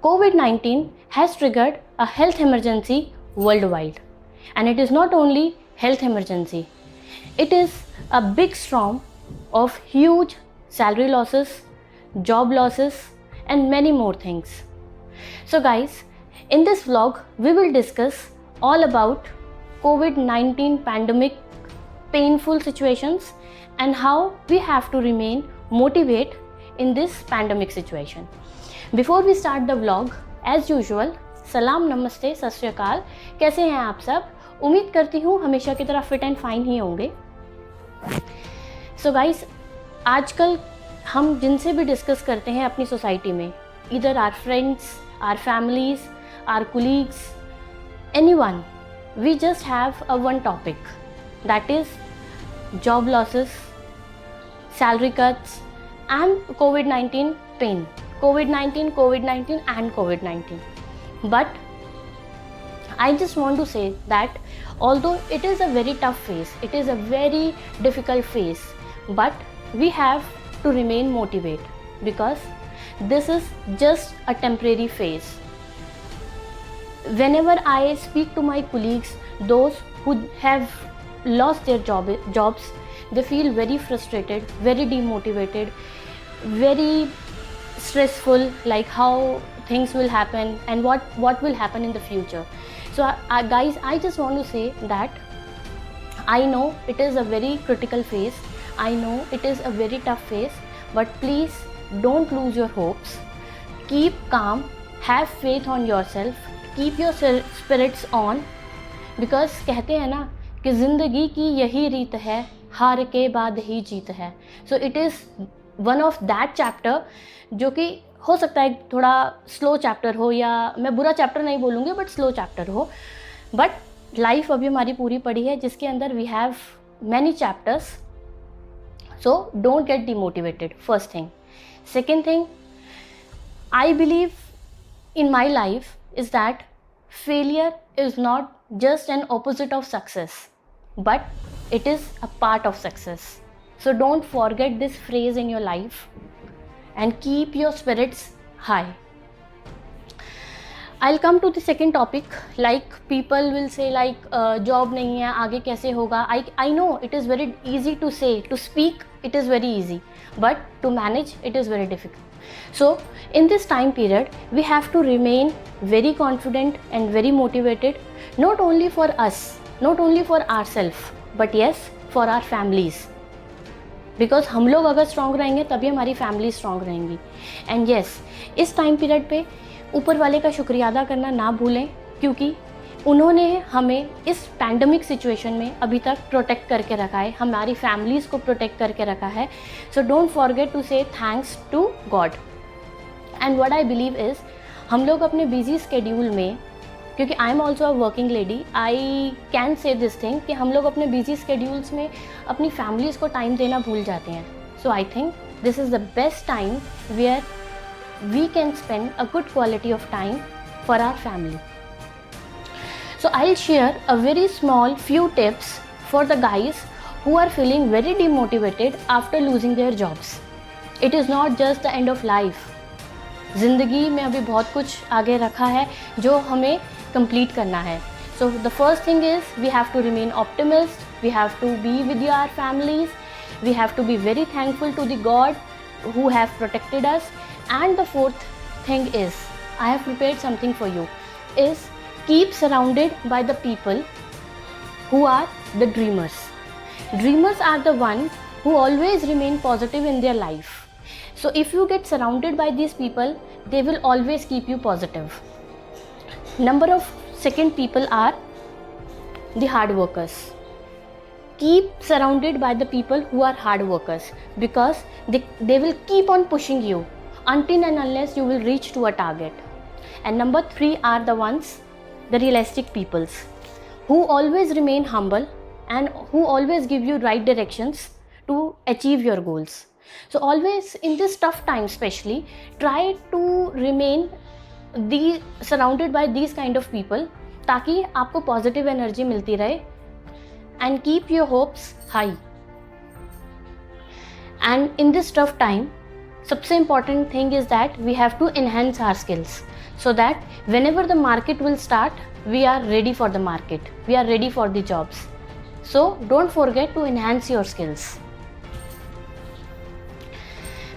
COVID-19 has triggered a health emergency worldwide, and it is not only health emergency, it is a big storm of huge salary losses, job losses, and many more things. So guys, in this vlog we will discuss all about COVID-19 pandemic painful situations and how we have to remain motivated in this pandemic situation. Before we start the vlog, as usual, सलाम, नमस्ते, सत श्री अकाल। कैसे हैं आप सब? उम्मीद करती हूँ हमेशा की तरह फिट एंड फाइन ही होंगे। सो गाइस, आजकल हम जिनसे भी डिस्कस करते हैं अपनी सोसाइटी में, इधर our friends, our families, our colleagues, anyone, we just have a one topic, that is job losses, salary cuts, and COVID-19 pain. COVID-19 and COVID-19. But I just want to say that although it is a very tough phase, it is a very difficult phase, but we have to remain motivated because this is just a temporary phase. Whenever I speak to my colleagues, those who have lost their jobs, they feel very frustrated, very demotivated, very stressful, like how things will happen and what will happen in the future. So guys, I just want to say that I know it is a very critical phase, I know it is a very tough phase, but please don't lose your hopes, keep calm, have faith on yourself, keep your spirits on, because कहते हैं ना कि ज़िंदगी की यही रीत है, हार के बाद ही जीत है. So it is one of that chapter जो कि हो सकता है थोड़ा स्लो चैप्टर हो, या मैं बुरा चैप्टर नहीं बोलूँगी बट स्लो चैप्टर हो, बट लाइफ अभी हमारी पूरी पड़ी है जिसके अंदर we have many chapters. So don't get demotivated, first thing. Second thing, I believe in my life is that failure is not just an opposite of success, but it is a part of success. So don't forget this phrase in your life and keep your spirits high. I'll come to the second topic. Like people will say like job नहीं है, आगे कैसे होगा? I know it is very easy to say, to speak it is very easy, but to manage it is very difficult. So in this time period we have to remain very confident and very motivated, not only for us, not only for ourselves, but yes, for our families, because हम लोग अगर strong रहेंगे तभी हमारी family strong रहेंगी. And yes, इस time period पे ऊपर वाले का शुक्रिया अदा करना ना भूलें, क्योंकि उन्होंने हमें इस पैंडमिक सिचुएशन में अभी तक प्रोटेक्ट करके रखा है, हमारी फैमिलीज़ को प्रोटेक्ट करके रखा है. So don't forget to say thanks to God. And what I believe is, हम लोग अपने बिजी स्केड्यूल में, क्योंकि I am also a working lady, I can say this thing कि हम लोग अपने बिजी स्केड्यूल्स में अपनी फैमिलीज़ को टाइम देना भूल जाते हैं. So I think this is the best time where we can spend a good quality of time for our family. So I'll share a very small few tips for the guys who are feeling very demotivated after losing their jobs. It is not just the end of life. ज़िंदगी में अभी बहुत कुछ आगे रखा है जो हमें complete करना है. So the first thing is we have to remain optimist. We have to be with our families. We have to be very thankful to the God who have protected us. And the fourth thing is, I have prepared something for you, is keep surrounded by the people who are the dreamers. Dreamers are the one who always remain positive in their life. So if you get surrounded by these people, they will always keep you positive. Number of second people are the hard workers. Keep surrounded by the people who are hard workers, because they will keep on pushing you until and unless you will reach to a target. And number 3 are the ones, the realistic peoples, who always remain humble and who always give you right directions to achieve your goals. So always in this tough time especially, try to remain surrounded by these kind of people, ताकि आपको positive energy मिलती रहे, and keep your hopes high. And in this tough time, सबसे important thing is that we have to enhance our skills. so that whenever the market will start, we are ready for the market, we are ready for the jobs. So don't forget to enhance your skills.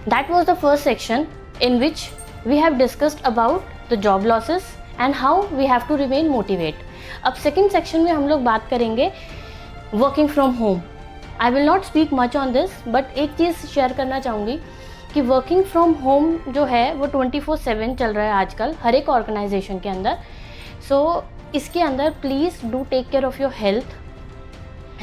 That was the first section in which we have discussed about the job losses and how we have to remain motivated. अब second section में हम लोग बात करेंगे working from home. I will not speak much on this, but एक चीज़ share करना चाहूँगी कि वर्किंग फ्रॉम होम जो है वो 24/7 चल रहा है आजकल हर एक ऑर्गेनाइजेशन के अंदर. सो इसके अंदर please do take care of your health,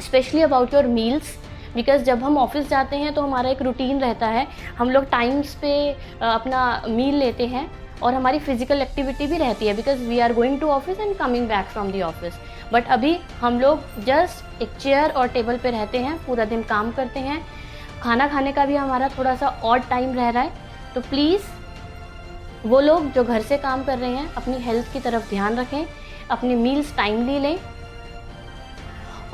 specially about your meals, because जब हम ऑफिस जाते हैं तो हमारा एक रूटीन रहता है, हम लोग टाइम्स पे अपना मील लेते हैं और हमारी फिजिकल एक्टिविटी भी रहती है because we are going to office and coming back from the office. But अभी हम लोग जस्ट एक चेयर और टेबल पे रहते हैं, पूरा दिन काम करते हैं, खाना खाने का भी हमारा थोड़ा सा ऑड टाइम रह रहा है. तो प्लीज़ वो लोग जो घर से काम कर रहे हैं अपनी हेल्थ की तरफ ध्यान रखें, अपनी मील्स टाइमली लें,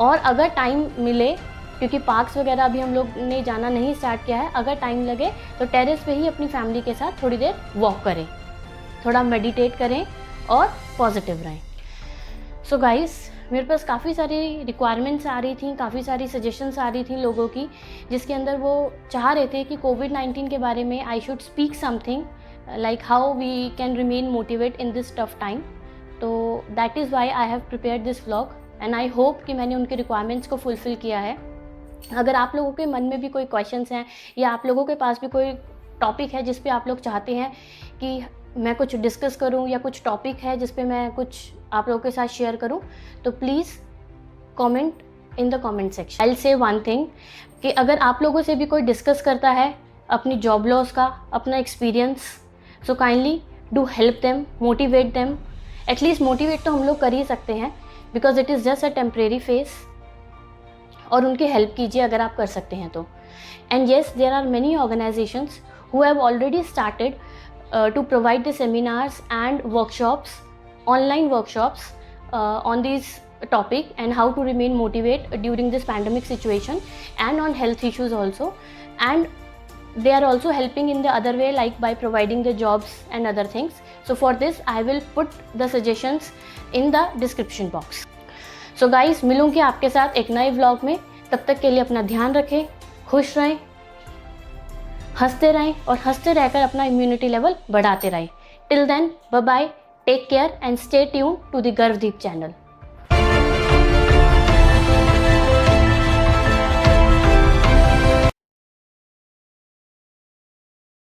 और अगर टाइम मिले, क्योंकि पार्क्स वगैरह अभी हम लोग ने जाना नहीं स्टार्ट किया है, अगर टाइम लगे तो टेरेस पे ही अपनी फैमिली के साथ थोड़ी देर वॉक करें, थोड़ा मेडिटेट करें और पॉजिटिव रहें. सो गाइस, मेरे पास काफ़ी सारी रिक्वायरमेंट्स आ रही थी, काफ़ी सारी सजेशंस आ रही थी लोगों की, जिसके अंदर वो चाह रहे थे कि कोविड-19 के बारे में I should speak something like how we can remain motivate in this tough time. तो that is why I have prepared this vlog and I hope कि मैंने उनके रिक्वायरमेंट्स को फुलफ़िल किया है. अगर आप लोगों के मन में भी कोई क्वेश्चंस हैं या आप लोगों के पास भी कोई टॉपिक है जिस पे आप लोग चाहते हैं कि मैं कुछ डिस्कस करूं, या कुछ टॉपिक है जिस पे मैं कुछ आप लोगों के साथ शेयर करूं, तो please comment in the comment section. I will say one thing कि अगर आप लोगों से भी कोई डिस्कस करता है अपनी जॉब लॉस का, अपना experience, so kindly do help them, motivate them. At least motivate तो हम लोग कर ही सकते हैं because it is just a temporary face, और उनकी हेल्प कीजिए अगर आप कर सकते हैं तो. And yes, there are many organisations who have already started to provide the seminars and workshops, online workshops on this topic and how to remain motivated during this pandemic situation and on health issues also, and they are also helping in the other way like by providing the jobs and other things. So for this I will put the suggestions in the description box. So guys, मिलूंगी आपके साथ एक नए vlog में. तब तक के लिए अपना ध्यान रखें, खुश रहें, हंसते रहें और हंसते रहकर अपना इम्यूनिटी लेवल बढ़ाते रहें. Till then, bye bye, take care and stay tuned to the Garvdeep channel.